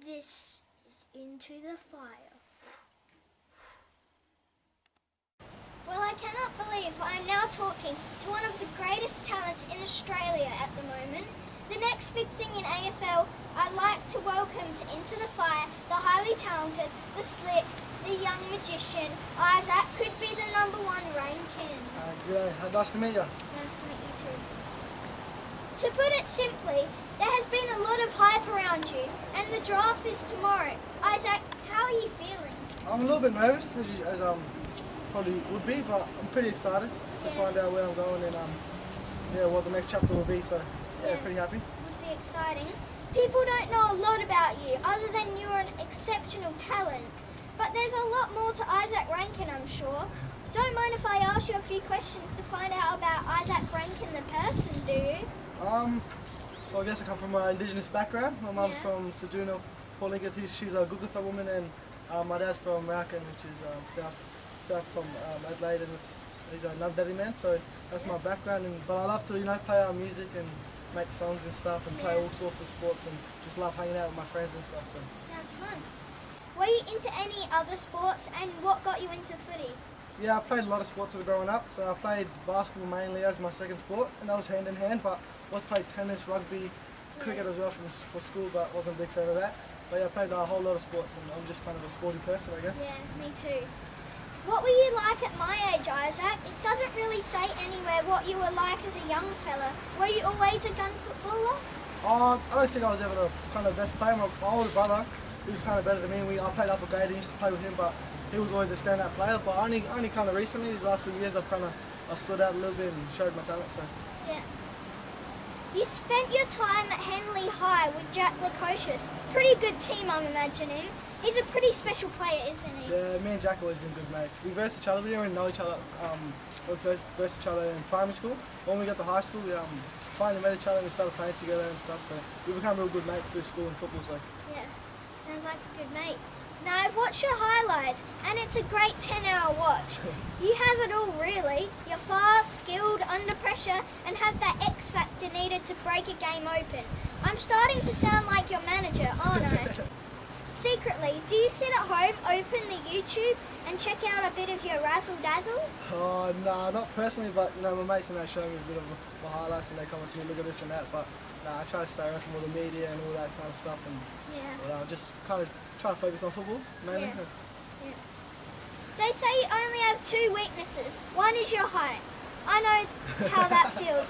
This is Into the Fire. Well, I cannot believe I am now talking to one of the greatest talents in Australia at the moment. The next big thing in AFL, I'd like to welcome to Into the Fire the highly talented, the slick, the young magician, Izak could be the #1 Rankine. Yeah, nice to meet you. Nice to meet you too. To put it simply, there has been a lot of hype around you, and the draft is tomorrow. Izak, how are you feeling? I'm a little bit nervous, as probably would be, but I'm pretty excited to find out where I'm going and what the next chapter will be. So pretty happy. Would be exciting. People don't know a lot about you, other than you're an exceptional talent. But there's a lot more to Izak Rankine, I'm sure. Don't mind if I ask you a few questions to find out about Izak Rankine the person, do you? So I guess I come from an Indigenous background. My mum's from Sejuna, Paulinga. She's a Gugutha woman, and my dad's from American, which is south from Adelaide, and he's a Ngamberi man. So that's my background. But I love to play our music and make songs and stuff, and play all sorts of sports, and just love hanging out with my friends and stuff. So sounds fun. Were you into any other sports, and what got you into footy? Yeah, I played a lot of sports growing up. So I played basketball mainly as my second sport, and that was hand in hand. But I also played tennis, rugby, cricket as well for school, but wasn't a big fan of that. But yeah, I played a whole lot of sports, and I'm just kind of a sporty person, I guess. Yeah, me too. What were you like at my age, Izak? It doesn't really say anywhere what you were like as a young fella. Were you always a gun footballer? I don't think I was ever the kind of best player. My older brother, he was kind of better than me. I played upper grade and used to play with him, but he was always a standout player. But only kind of recently, these last few years, I stood out a little bit and showed my talent. So yeah. You spent your time at Henley High with Jack Lukosius. Pretty good team, I'm imagining. He's a pretty special player, isn't he? Yeah, me and Jack have always been good mates. We versed each other. We didn't really know each other. We versed each other in primary school. When we got to high school, we finally met each other and we started playing together and stuff. So we became real good mates through school and football. So yeah, sounds like a good mate. Now, I've watched your highlights, and it's a great 10-hour watch. You have it all, really. You're fast, skilled, under pressure, and have that X factor needed to break a game open. I'm starting to sound like your manager, aren't I? Secretly, do you sit at home, open the YouTube, and check out a bit of your razzle-dazzle? Oh, no, not personally, but my mates show me a bit of my highlights, and they come up to me, look at this and that. But I try to stay away from all the media and all that kind of stuff, and just kind of try to focus on football mainly. Yeah. They say you only have 2 weaknesses. One is your height. I know how that feels.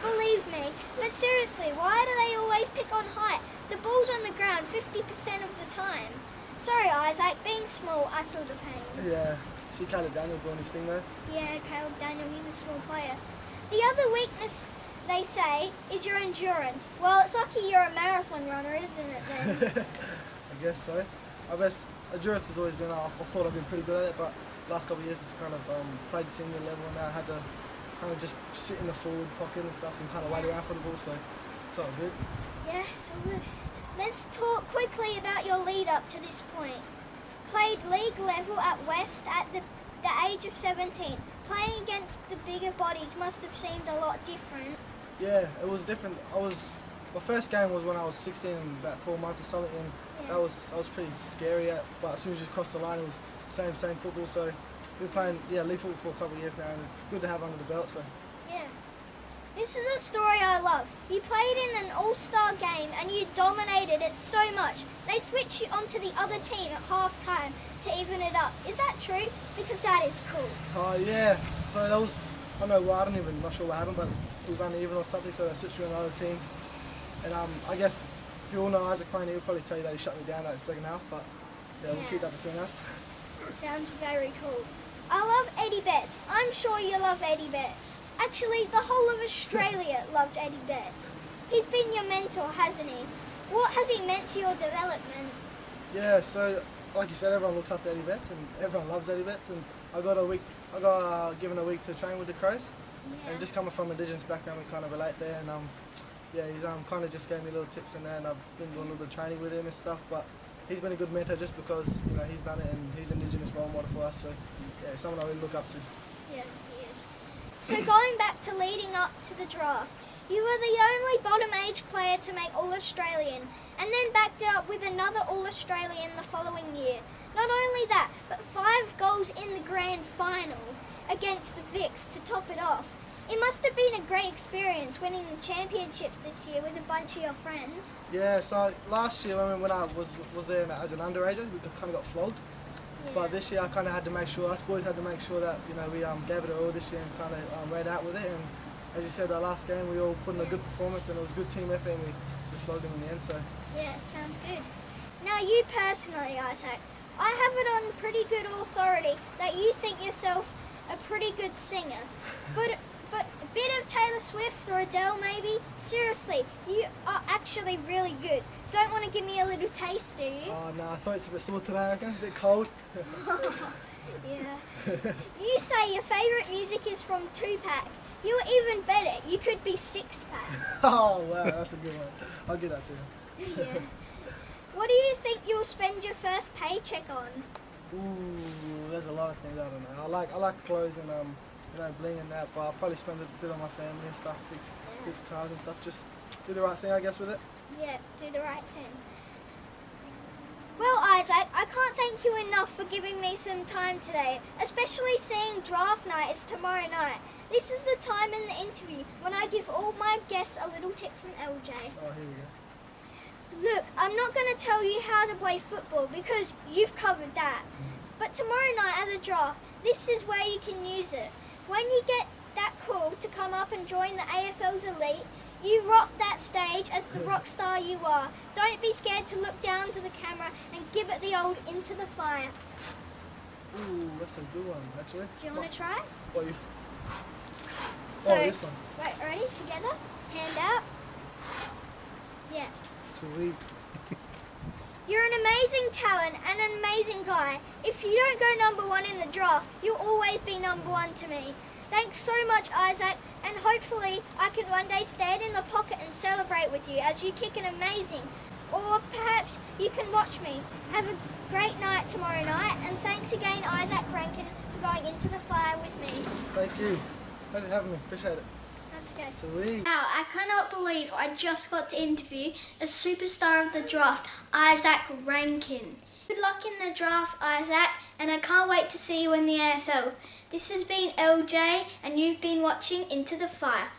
Believe me. But seriously, why do they always pick on height? The ball's on the ground 50% of the time. Sorry, Izak, being small, I feel the pain. Yeah. See Caleb Daniel doing his thing there? Yeah, Caleb Daniel, he's a small player. The other weakness, they say, is your endurance. Well, it's lucky you're a marathon runner, isn't it then? I guess so. I guess endurance has always been, I thought I've been pretty good at it, but last couple of years just kind of played senior level, and now I had to kind of just sit in the forward pocket and stuff and kind of wait around for the ball, so it's all good. Yeah, it's all good. Let's talk quickly about your lead up to this point. Played league level at West at the age of 17. Playing against the bigger bodies must have seemed a lot different. Yeah, it was different. My first game was when I was 16, about 4 months or something, and that was pretty scary. But as soon as you crossed the line, it was same football. So we've been playing league football for a couple of years now, and it's good to have under the belt. So yeah, this is a story I love. You played in an all-star game and you dominated it so much. They switched you onto the other team at half-time to even it up. Is that true? Because that is cool. Oh yeah. So that was, I don't know. Well, I'm not sure what happened, but it was uneven or something. So they switched me on another team. And I guess if you all know Izak Rankine, he'll probably tell you that he shut me down at the second half, but we'll keep that between us. Sounds very cool. I love Eddie Betts. I'm sure you love Eddie Betts. Actually, the whole of Australia loves Eddie Betts. He's been your mentor, hasn't he? What has he meant to your development? Yeah, so like you said, everyone looks up to Eddie Betts and everyone loves Eddie Betts, and I got given a week to train with the Crows, and just coming from an Indigenous background, we kind of relate there, and he's kind of just gave me little tips and that, and I've been doing a little bit of training with him and stuff, but he's been a good mentor just because he's done it and he's an Indigenous role model for us, so yeah, someone I really look up to. Yeah, he is. So going back to leading up to the draft, You were the only bottom age player to make All-Australian, and then backed it up with another All-Australian the following year. Not only that, but 5 goals in the grand final against the Vics to top it off. It must have been a great experience winning the championships this year with a bunch of your friends. Yeah, so last year when I was there as an underager, we kind of got flogged. Yeah. But this year I kind of had to make sure, us boys had to make sure that, you know, we gave it all this year and kind of ran out with it. And as you said, our last game we all put in a good performance and it was good team effort and we flogged them in the end. So Yeah, it sounds good. Now you personally, Isaac, I have it on pretty good authority that you think yourself a pretty good singer. But a bit of Taylor Swift or Adele maybe? Seriously, you are actually really good. Don't want to give me a little taste, do you? oh no, I thought it's a bit sore today, I reckon, a bit cold. Yeah. You say your favourite music is from Tupac. You're even better. You could be Six Pack. Oh wow, that's a good one. I'll give that to you. Yeah. What do you think you'll spend your first paycheck on? Ooh, there's a lot of things, I don't know. I like clothes and you know, bling and that, but I'll probably spend a bit on my family and stuff, fix cars and stuff, just do the right thing I guess with it. Yeah, do the right thing. Well, Isaac, I can't thank you enough for giving me some time today, especially seeing draft night is tomorrow night. This is the time in the interview when I give all my guests a little tip from LJ. Oh, here we go. Look, I'm not going to tell you how to play football because you've covered that. But tomorrow night at the draft, this is where you can use it. When you get that call to come up and join the AFL's elite, you rock that stage as the rock star you are. Don't be scared to look down to the camera and give it the old into the fire. Ooh, that's a good one, actually. Do you want to try? What you? So, oh, this one. Right, ready? Together? Hand out. Yeah. Sweet. You're an amazing talent and an amazing guy. If you don't go #1 in the draft, you'll always be #1 to me. Thanks so much, Isaac, and hopefully I can one day stand in the pocket and celebrate with you as you kick an amazing. Or perhaps you can watch me. Have a great night tomorrow night, and thanks again, Izak Rankine, for going into the fire with me. Thank you. Thanks for having me. Appreciate it. That's okay. Sweet. Wow, I cannot believe I just got to interview a superstar of the draft, Izak Rankine. Good luck in the draft, Isaac, and I can't wait to see you in the AFL. This has been LJ, and you've been watching Into the Fire.